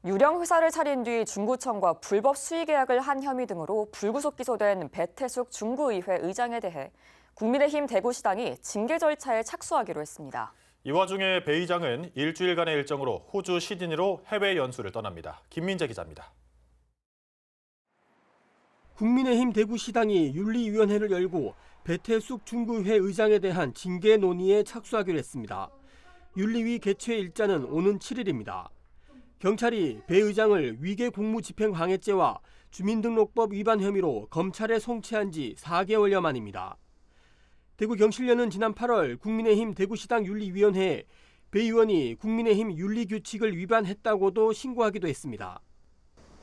유령 회사를 차린 뒤 중구청과 불법 수의 계약을 한 혐의 등으로 불구속 기소된 배태숙 중구의회 의장에 대해 국민의힘 대구시당이 징계 절차에 착수하기로 했습니다. 이 와중에 배 의장은 일주일간의 일정으로 호주 시드니로 해외 연수를 떠납니다. 김민재 기자입니다. 국민의힘 대구시당이 윤리위원회를 열고 배태숙 중구의회 의장에 대한 징계 논의에 착수하기로 했습니다. 윤리위 개최 일자는 오는 7일입니다. 경찰이 배 의장을 위계 공무집행방해죄와 주민등록법 위반 혐의로 검찰에 송치한 지 4개월여 만입니다. 대구경실련은 지난 8월 국민의힘 대구시당 윤리위원회에 배 의원이 국민의힘 윤리규칙을 위반했다고도 신고하기도 했습니다.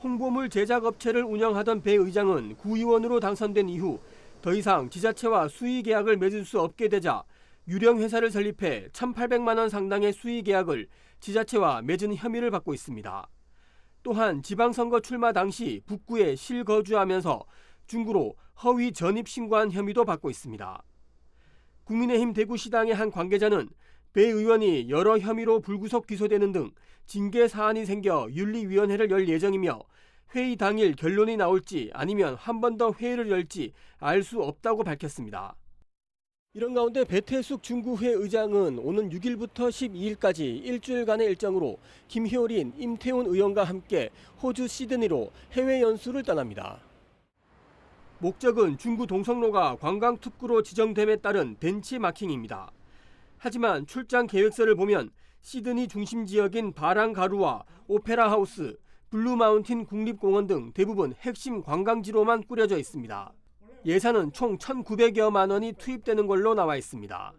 홍보물 제작업체를 운영하던 배 의장은 구의원으로 당선된 이후 더 이상 지자체와 수의계약을 맺을 수 없게 되자 유령회사를 설립해 1,800만 원 상당의 수의계약을 지자체와 맺은 혐의를 받고 있습니다. 또한 지방선거 출마 당시 북구에 실거주하면서 중구로 허위 전입 신고한 혐의도 받고 있습니다. 국민의힘 대구시당의 한 관계자는 배 의원이 여러 혐의로 불구속 기소되는 등 징계 사안이 생겨 윤리위원회를 열 예정이며 회의 당일 결론이 나올지 아니면 한 번 더 회의를 열지 알 수 없다고 밝혔습니다. 이런 가운데 배태숙 중구회 의장은 오는 6일부터 12일까지 일주일간의 일정으로 김효린, 임태훈 의원과 함께 호주 시드니로 해외 연수를 떠납니다. 목적은 중구 동성로가 관광특구로 지정됨에 따른 벤치마킹입니다. 하지만 출장 계획서를 보면 시드니 중심 지역인 바랑가루와 오페라 하우스, 블루마운틴 국립공원 등 대부분 핵심 관광지로만 꾸려져 있습니다. 예산은 총 1,900여만 원이 투입되는 걸로 나와 있습니다.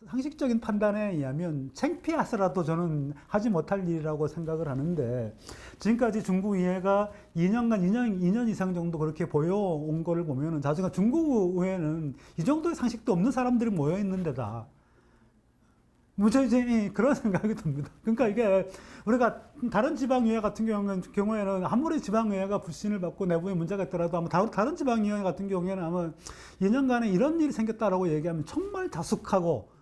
상식적인 판단에 의하면 창피해서라도 저는 하지 못할 일이라고 생각을 하는데 지금까지 중구의회가 2년 이상 정도 그렇게 보여온 거를 보면 자주가 중구의회는 이 정도의 상식도 없는 사람들이 모여 있는 데다. 이제 그런 생각이 듭니다. 그러니까 이게 우리가 다른 지방의회 같은 경우에는 아무리 지방의회가 불신을 받고 내부에 문제가 있더라도 아마 다른 지방의회 같은 경우에는 아마 2년간에 이런 일이 생겼다라고 얘기하면 정말 다숙하고.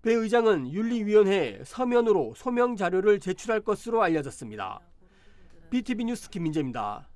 배 의장은 윤리위원회에 서면으로 소명 자료를 제출할 것으로 알려졌습니다. BTV 뉴스 김민재입니다.